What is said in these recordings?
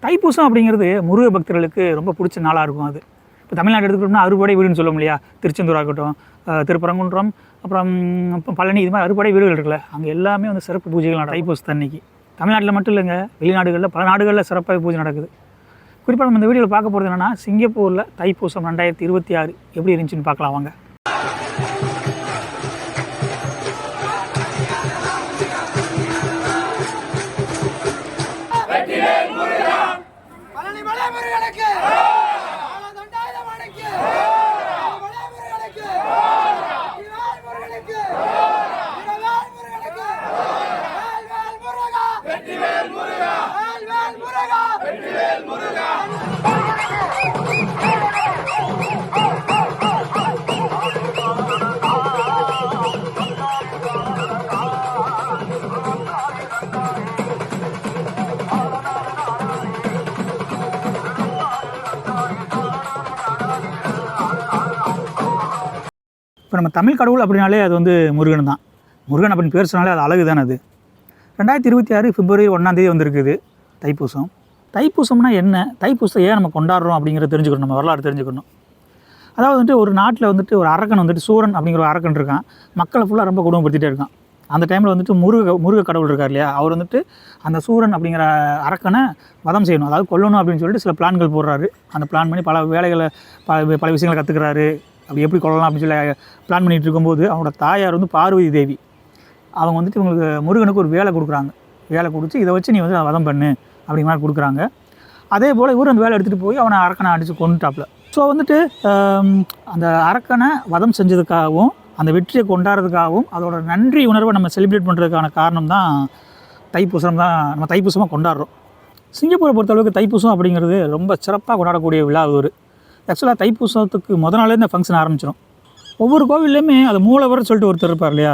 தைப்பூசம் அப்படிங்கிறது முருக பக்தர்களுக்கு ரொம்ப பிடிச்ச நாளாக இருக்கும். அது இப்போ தமிழ்நாடு எடுத்துக்கிட்டோம்னா அறுபடை வீடுன்னு சொல்லுவோம் இல்லையா, திருச்செந்தூர் ஆகட்டும், திருப்பரங்குன்றம், அப்புறம் பழனி, இது மாதிரி அறுபடை வீடுகள் இருக்குல்ல, அங்கே எல்லாமே வந்து சிறப்பு பூஜைகள் நடக்கும் தைப்பூசத்து அன்னைக்கு. தமிழ்நாட்டில் மட்டும் இல்லைங்க, வெளிநாடுகளில் பல நாடுகளில் சிறப்பாக பூஜை நடக்குது. குறிப்பாக நம்ம இந்த வீடியோவில் பார்க்க போகிறது என்னென்னா, சிங்கப்பூரில் தைப்பூசம் 2026 எப்படி இருந்துச்சுன்னு பார்க்கலாம் வாங்க. இப்போ நம்ம தமிழ் கடவுள் அப்படின்னாலே அது வந்து முருகன் தான். முருகன் அப்படின்னு பேர் சொன்னாலே அது அழகு தானே. அது 2026 பிப்ரவரி 1 வந்திருக்குது தைப்பூசம். தைப்பூசம்னா என்ன, தைப்பூசத்தை ஏன் நம்ம கொண்டாடுறோம் அப்படிங்கிறத தெரிஞ்சுக்கணும், நம்ம வரலாறு தெரிஞ்சுக்கணும். அதாவது வந்துட்டு ஒரு நாட்டில் வந்துட்டு ஒரு அரக்கன் வந்துட்டு சூரன் அப்படிங்கிற ஒரு அரக்கன் இருக்கான், மக்களை ஃபுல்லாக ரொம்ப கொடுமைப்படுத்திட்டே இருக்கான். அந்த டைமில் வந்துட்டு முருக கடவுள் இருக்கார் இல்லையா, அவர் வந்துட்டு அந்த சூரன் அப்படிங்கிற அரக்கனை வதம் செய்யணும், அதாவது கொல்லணும் அப்படின்னு சொல்லிட்டு சில பிளான்கள் போடுறாரு. அந்த பிளான் பண்ணி பல வேலைகளை பல விஷயங்களை கற்றுக்கிறாரு. அப்படி எப்படி கொள்ளலாம் அப்படின்னு சொல்லி பிளான் பண்ணிகிட்டு இருக்கும்போது அவனோட தாயார் வந்து பார்வதி தேவி, அவங்க வந்துட்டு இவங்களுக்கு முருகனுக்கு ஒரு வேலை கொடுக்குறாங்க. வேலை கொடுத்து இதை வச்சு நீ வந்து வதம் பண்ணு அப்படிங்கிற மாதிரி கொடுக்குறாங்க. அதே போல் இவர் அந்த வேலை எடுத்துகிட்டு போய் அவனை அரக்கனை அடித்து கொண்டுட்டாப்புல. ஸோ வந்துட்டு அந்த அரக்கனை வதம் செஞ்சதுக்காகவும் அந்த வெற்றியை கொண்டாடுறதுக்காகவும் அதோட நன்றி உணர்வை நம்ம செலிப்ரேட் பண்ணுறதுக்கான காரணம் தான் தைப்பூசம் தான் நம்ம தைப்பூசமாக கொண்டாடுறோம். சிங்கப்பூரை பொறுத்தளவுக்கு தைப்பூசம் அப்படிங்கிறது ரொம்ப சிறப்பாக கொண்டாடக்கூடிய விழா. ஒரு ஆக்சுவலாக தைப்பூசத்துக்கு நாளே இந்த ஃபங்க்ஷன் ஆரம்பிச்சிடும். ஒவ்வொரு கோவில்லையுமே அது மூலவர் சொல்லிட்டு ஒருத்தர் இருப்பார் இல்லையா,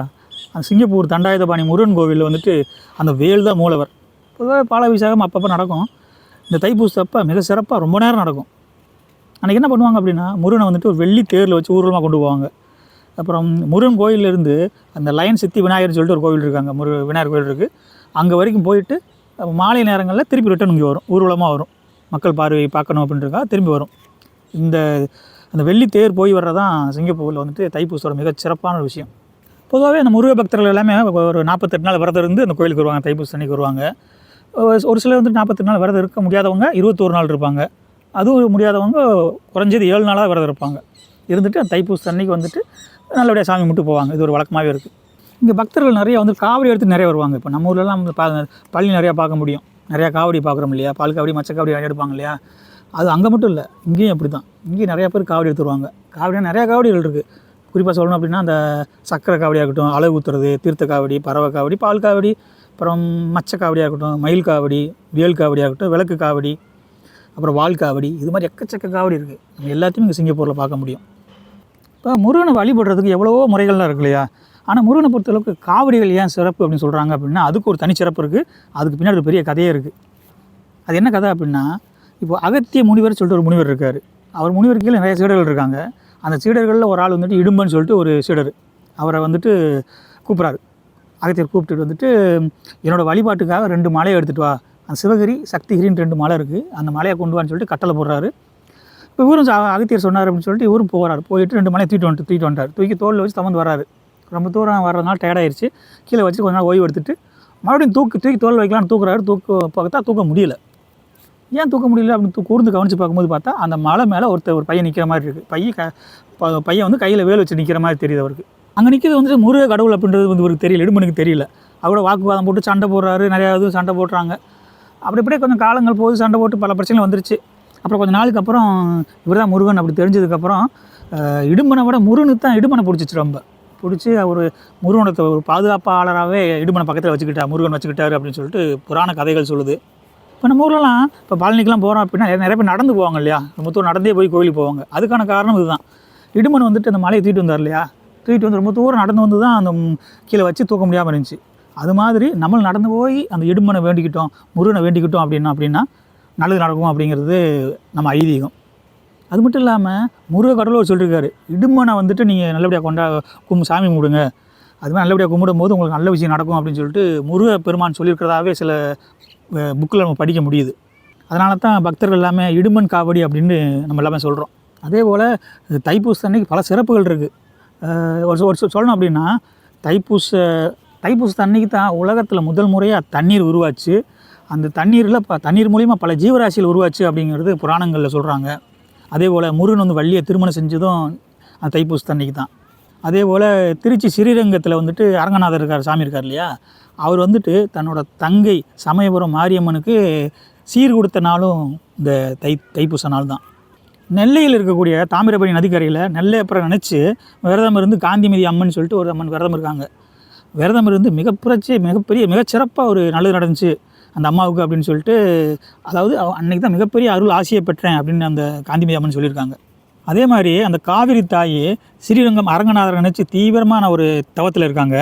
அந்த சிங்கப்பூர் தண்டாயுதபாணி முருகன் கோவிலில் வந்துட்டு அந்த வேல் தான் மூலவர். பொதுவாக பாலாபிஷேகம் அப்பப்போ நடக்கும். இந்த தைப்பூசத்தப்போ மிக சிறப்பாக ரொம்ப நேரம் நடக்கும். அன்றைக்கி என்ன பண்ணுவாங்க அப்படின்னா, முருகனை வந்துட்டு ஒரு வெள்ளி தேரில் வச்சு ஊர்வலமாக கொண்டு போவாங்க. அப்புறம் முருகன் கோயிலேருந்து அந்த லயன் சித்தி விநாயகர்னு சொல்லிட்டு ஒரு கோவில் இருக்காங்க, விநாயகர் கோயில் இருக்குது, அங்கே வரைக்கும் போயிட்டு மாலை நேரங்களில் திருப்பி ரிட்டன் இங்கே வரும், ஊர்வலமாக வரும். மக்கள் பார்வை பார்க்கணும் அப்படின்றதுக்காக திரும்பி வரும். அந்த வெள்ளி தேர் போய் வர்றதான் சிங்கப்பூரில் வந்துட்டு தைப்பூசோட மிக சிறப்பான ஒரு விஷயம். பொதுவாகவே அந்த முருக பக்தர்கள் எல்லாமே ஒரு 48 நாள் விரதம் இருந்து அந்த கோயிலுக்கு வருவாங்க, தைப்பூசம் அன்றைக்கி வருவாங்க. ஒரு சிலர் வந்துட்டு 48 நாள் விரதம் இருக்க முடியாதவங்க 21 நாள் இருப்பாங்க. அதுவும் முடியாதவங்க குறைஞ்சது 7 நாளாக விரதம் இருப்பாங்க. இருந்துட்டு அந்த தைப்பூசம் அன்றைக்கி வந்துட்டு நல்லபடியாக சாமி மட்டும் போவாங்க. இது ஒரு வழக்கமாகவே இருக்குது. இங்கே பக்தர்கள் நிறையா வந்து காவடி எடுத்து நிறைய வருவாங்க. இப்போ நம்ம ஊர்லலாம் பள்ளி நிறையா பார்க்க முடியும், நிறையா காவடி பார்க்குறோம் இல்லையா, பால் காவடி மச்ச காவடி எடுப்பாங்க இல்லையா. அது அங்கே மட்டும் இல்லை, இங்கேயும் அப்படி தான். இங்கேயும் நிறையா பேர் காவடி எடுத்துருவாங்க. காவடியாக நிறையா காவடிகள் இருக்குது. குறிப்பாக சொல்லணும் அப்படின்னா அந்த சக்கரை காவடியாகட்டும், அளவு ஊற்றுறது, தீர்த்த காவடி, பறவை காவடி, பால் காவடி, அப்புறம் மச்ச காவடியாகட்டும், மயில் காவடி, வேல் காவடியாகட்டும், விளக்கு காவடி, அப்புறம் வால் காவடி, இது மாதிரி எக்கச்சக்க காவடி இருக்குது. நம்ம எல்லாத்தையும் இங்கே சிங்கப்பூரில் பார்க்க முடியும். இப்போ முருகனை வழிபடுறதுக்கு எவ்வளவோ முறைகள்லாம் இருக்கு இல்லையா. ஆனால் முருகனை பொறுத்தளவுக்கு காவடிகள் ஏன் சிறப்பு அப்படின்னு சொல்கிறாங்க அப்படின்னா, அதுக்கு ஒரு தனி சிறப்பு இருக்குது. அதுக்கு பின்னாடி ஒரு பெரிய கதையே இருக்குது. அது என்ன கதை அப்படின்னா, இப்போ அகத்திய முனிவர் சொல்லிட்டு ஒரு முனிவர் இருக்கார். அவர் முனிவர் கீழே நிறைய சீடர்கள் இருக்காங்க. அந்த சீடர்களில் ஒரு ஆள் வந்துட்டு இடும்பன்னு சொல்லிட்டு ஒரு சீடர், அவரை வந்துட்டு கூப்பிட்றாரு. அகத்தியர் கூப்பிட்டுட்டு வந்துட்டு, என்னோடய வழிபாட்டுக்காக 2 மலையை எடுத்துகிட்டு வா, அந்த சிவகிரி சக்திகிரின்னு 2 மலை இருக்குது, அந்த மலையை கொண்டு வான்னு சொல்லிட்டு கட்டளை போடுறாரு. இப்போ இவரும் அகத்தியர் சொன்னார் அப்படின்னு சொல்லிட்டு இவரும் போகிறார். போயிட்டு 2 மலையை தூக்கிட்டு வந்துட்டார். தூக்கி தோளில் வச்சு தமந்து வர்றாரு. ரொம்ப தூரம் வர்றதுனால டயர்டாயிருச்சு. கீழே வச்சு கொஞ்ச நாள் ஓய்வு எடுத்துட்டு மறுபடியும் தூக்கி தோல் வைக்கலான்னு தூக்குறாரு. தூக்க முடியல. ஏன் தூக்க முடியல அப்படின்னு கூர்ந்து கவனித்து பார்க்கும்போது பார்த்தா, அந்த மலை மேலே ஒரு பையன் நிற்கிற மாதிரி இருக்குது. பையன் வந்து கையில் வேல் வச்சு நிற்கிற மாதிரி தெரியுது அவருக்கு. அங்கே நிற்கிறது வந்துட்டு முருக கடவுள் அப்படின்றது வந்து இவருக்கு தெரியல, இடுமனுக்கு தெரியல. அவரோட வாக்குவாதம் போட்டு சண்டை போடுறாரு, நிறையா இது சண்டை போடுறாங்க. அப்படியே கொஞ்சம் காலங்கள் போது சண்டை போட்டு பல பிரச்சனைகள் வந்துருச்சு. அப்புறம் கொஞ்சம் நாளுக்கு அப்புறம் இவர் தான் முருகன் அப்படி தெரிஞ்சதுக்கப்புறம் இடுமனை விட முருகனுக்கு தான் இடுமனை பிடிச்சிச்சு. ரொம்ப பிடிச்சி அவர் முருகனோட ஒரு பாதுகாப்பாளராகவே இடுமனை பக்கத்தில் வச்சுக்கிட்டார், முருகன் வச்சுக்கிட்டார் அப்படின்னு சொல்லிட்டு புராண கதைகள் சொல்லுது. இப்போ நம்ம ஊர்லலாம் இப்போ பழனிக்கெலாம் போகிறோம் அப்படின்னா நிறைய பேர் நடந்து போவாங்க இல்லையா, ரொம்ப தூரம் நடந்தே போய் கோயிலுக்கு போவாங்க. அதுக்கான காரணம் இதுதான். இடுமன் வந்துட்டு அந்த மலையை தூக்கிட்டு வந்தார் இல்லையா, தூக்கிட்டு வந்து ரொம்ப தூரம் நடந்து வந்து தான் அந்த கீழே வச்சு தூக்க முடியாமல் இருந்துச்சு. அது மாதிரி நம்ம நடந்து போய் அந்த இடுமனை வேண்டிக்கிட்டோம், முருகனை வேண்டிக்கிட்டோம் அப்படின்னா நல்லது நடக்கும் அப்படிங்கிறது நம்ம ஐதீகம். அது மட்டும் இல்லாமல் முருக கடவுள் சொல்லியிருக்காரு, இடுமனை வந்துட்டு நீங்கள் நல்லபடியாக சாமி கும்பிடுங்க, அதுமாதிரி நல்லபடியாக கும்பிடும் போது உங்களுக்கு நல்ல விஷயம் நடக்கும் அப்படின்னு சொல்லிட்டு முருக பெருமான் சொல்லியிருக்கிறதாவே சில புக்கில் நம்ம படிக்க முடியுது. அதனால தான் பக்தர்கள் எல்லாமே இடுமன் காவடி அப்படின்னு நம்ம எல்லாமே சொல்கிறோம். அதே போல் தைப்பூச அன்னைக்கு பல சிறப்புகள் இருக்குது. ஒரு சொல்லணும் அப்படின்னா தைப்பூச அன்னைக்கு தான் உலகத்தில் முதல் முறையாக தண்ணீர் உருவாச்சு. அந்த தண்ணீரில் தண்ணீர் மூலிமா பல ஜீவராசிகள் உருவாச்சு அப்படிங்கிறது புராணங்களில் சொல்கிறாங்க. அதே போல் முருகன் வந்து வள்ளியை திருமணம் செஞ்சதும் அந்த தைப்பூச அன்னைக்கு தான். அதே போல் திருச்சி ஸ்ரீரங்கத்தில் வந்துட்டு அரங்கநாதர் சாமி இருக்கார் இல்லையா, அவர் வந்துட்டு தன்னோட தங்கை சமயபுரம் மாரியம்மனுக்கு சீர் கொடுத்த நாளும் இந்த தைப்பூச நாள் தான். நெல்லையில் இருக்கக்கூடிய தாமிரபரணி நதிக்கரையில் நெல்லையப்புறம் நினச்சி விரதம் இருந்து காந்திமதி அம்மன் சொல்லிட்டு ஒரு அம்மன் விரதம் இருக்காங்க. விரதம் இருந்து மிகச்சிறப்பாக ஒரு நல்லது நடந்துச்சு அந்த அம்மாவுக்கு அப்படின்னு சொல்லிட்டு, அதாவது அன்றைக்கி தான் மிகப்பெரிய அருள் ஆசையை பெற்றேன் அப்படின்னு அந்த காந்திமதி அம்மன் சொல்லியிருக்காங்க. அதே மாதிரி அந்த காவிரி தாய் ஸ்ரீரங்கம் அரங்கநாதரை நினச்சி தீவிரமான ஒரு தவத்தில் இருக்காங்க.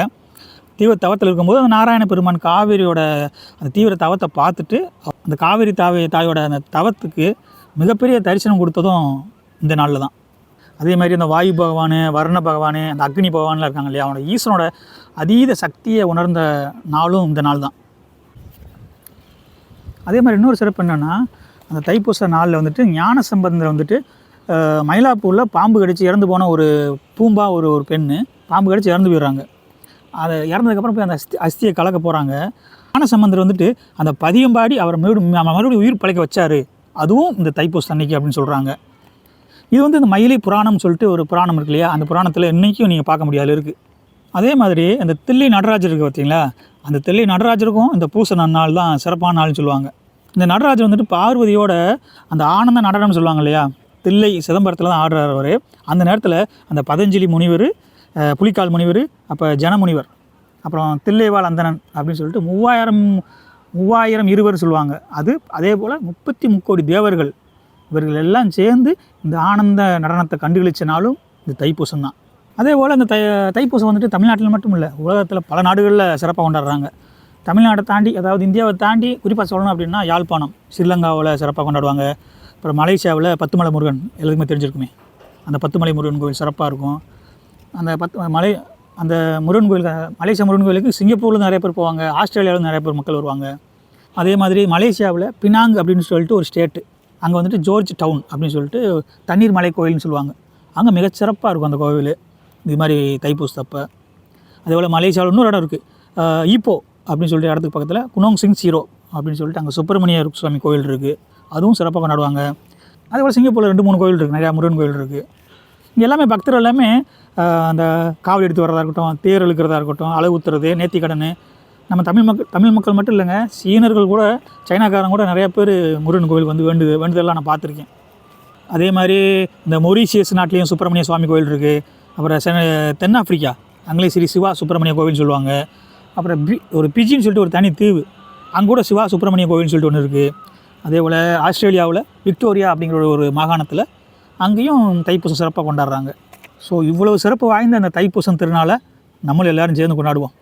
தவத்தில் இருக்கும்போது அந்த நாராயண பெருமான் காவிரியோட அந்த தீவிர தவத்தை பார்த்துட்டு அந்த காவிரி தாயோட அந்த தவத்துக்கு மிகப்பெரிய தரிசனம் கொடுத்ததும் இந்த நாளில் தான். அதே மாதிரி அந்த வாயு பகவான், வர்ண பகவான், அந்த அக்னி பகவான்லாம் இருக்காங்க இல்லையா, அவனோட ஈஸ்வனோட அதீத சக்தியை உணர்ந்த நாளும் இந்த நாள் தான். அதே மாதிரி இன்னொரு சிறப்பு என்னென்னா, அந்த தைப்பூச நாளில் வந்துட்டு ஞான சம்பந்தர் வந்துட்டு மயிலாப்பூரில் பாம்பு கடிச்சு இறந்து போன ஒரு பூம்பா ஒரு பெண்ணு பாம்பு கடிச்சு இறந்து போயிடுறாங்க. அதை இறந்ததுக்கப்புறம் போய் அந்த அஸ்தியை கலக்க போகிறாங்க. ஞான சம்பந்தர் வந்துட்டு அந்த பதியம்பாடி அவர் மறுபடியும் உயிர் பழைக்க வச்சார். அதுவும் இந்த தைப்பூச அன்னைக்கு அப்படின்னு சொல்கிறாங்க. இது வந்து இந்த மயிலை புராணம் சொல்லிட்டு ஒரு புராணம் இருக்கு இல்லையா, அந்த புராணத்தில் இன்றைக்கும் நீங்கள் பார்க்க முடியாது இருக்குது. அதே மாதிரி அந்த தில்லை நடராஜர் இருக்குது பார்த்தீங்களா, அந்த தில்லை நடராஜருக்கும் இந்த பூச நாள் தான் சிறப்பான நாள்னு சொல்லுவாங்க. இந்த நடராஜர் வந்துட்டு பார்வதியோட அந்த ஆனந்த நடனம்னு சொல்லுவாங்க இல்லையா, தில்லை சிதம்பரத்தில் தான் ஆடுறார் அவர். அந்த நேரத்தில் அந்த பதஞ்சலி முனிவர், புலிக்கால் முனிவர், அப்போ ஜனமுனிவர், அப்புறம் தில்லைவாழ் அந்தணன் அப்படின்னு சொல்லிட்டு 3000 இருவர் சொல்லுவாங்க. அதே போல் 33 கோடி தேவர்கள் இவர்கள் எல்லாம் சேர்ந்து இந்த ஆனந்த நடனத்தை கண்டுகளிச்சனாலும் இந்த தைப்பூசம் தான். அதே போல் இந்த தைப்பூசம் வந்துட்டு தமிழ்நாட்டில் மட்டும் இல்லை, உலகத்தில் பல நாடுகளில் சிறப்பாக கொண்டாடுறாங்க. தமிழ்நாட்டை தாண்டி, அதாவது இந்தியாவை தாண்டி குறிப்பாக சொல்லணும் அப்படின்னா யாழ்ப்பாணம், ஸ்ரீலங்காவில் சிறப்பாக கொண்டாடுவாங்க. அப்புறம் மலேசியாவில் பத்துமலை முருகன் எல்லாத்துக்குமே தெரிஞ்சிருக்குமே, அந்த பத்துமலை முருகன் கோவில் சிறப்பாக இருக்கும். அந்த முருகன் கோயில், மலேசியா முருகன் கோயிலுக்கு சிங்கப்பூரில் நிறைய பேர் போவாங்க, ஆஸ்திரேலியாவில் நிறைய பேர் மக்கள் வருவாங்க. அதே மாதிரி மலேசியாவில் பினாங் அப்படின்னு சொல்லிட்டு ஒரு ஸ்டேட்டு, அங்கே வந்துட்டு ஜோர்ஜ் டவுன் அப்படின்னு சொல்லிட்டு தண்ணீர் மலை கோயில்னு சொல்லுவாங்க. அங்கே மிகச்சிறப்பாக இருக்கும் அந்த கோவில் இது மாதிரி தைப்பூசத்தப்போ. அதே போல் மலேசியாவில் இன்னொரு இடம் இருக்குது, ஈப்போ அப்படின்னு சொல்லிட்டு இடத்துக்கு பக்கத்தில் குனோங் சிங் சீரோ அப்படின்னு சொல்லிட்டு அங்கே சுப்பிரமணிய சுவாமி கோயில் இருக்குது, அதுவும் சிறப்பாக கொண்டாடுவாங்க. அதே போல் சிங்கப்பூரில் 2-3 கோயில் இருக்குது, நிறையா முருகன் கோயில் இருக்குது. இங்கே எல்லாமே பக்தர்கள் எல்லாமே அந்த காவடி எடுத்து வரதா இருக்கட்டும், தேர் இழுக்கிறதா இருக்கட்டும், அளவு ஊற்றுறது, நேர்த்திக்கடன், நம்ம தமிழ் மக்கள் மட்டும் இல்லைங்க, சீனர்கள் கூட, சைனாக்காரங்க கூட நிறையா பேர் முருகன் கோவில் வந்து வேண்டுதெல்லாம் நான் பார்த்துருக்கேன். அதே மாதிரி இந்த மொரீஷியஸ் நாட்டிலையும் சுப்பிரமணிய சுவாமி கோயில் இருக்குது. அப்புறம் தென்னாப்பிரிக்கா, அங்கேயும் ஸ்ரீ சிவா சுப்பிரமணிய கோவில்னு சொல்லுவாங்க. அப்புறம் ஒரு பிஜின்னு சொல்லிட்டு ஒரு தனி தீவு, அங்கே கூட சிவா சுப்பிரமணிய கோவில்னு சொல்லிட்டு ஒன்று இருக்குது. அதே போல் ஆஸ்திரேலியாவில் விக்டோரியா அப்படிங்கிற ஒரு மாகாணத்தில் அங்கேயும் தைப்பூசம் சிறப்பாக கொண்டாடுறாங்க. ஸோ இவ்வளவு சிறப்பு வாய்ந்த அந்த தைப்பூசம் திருநாளை நம்மளும் எல்லோரும் சேர்ந்து கொண்டாடுவோம்.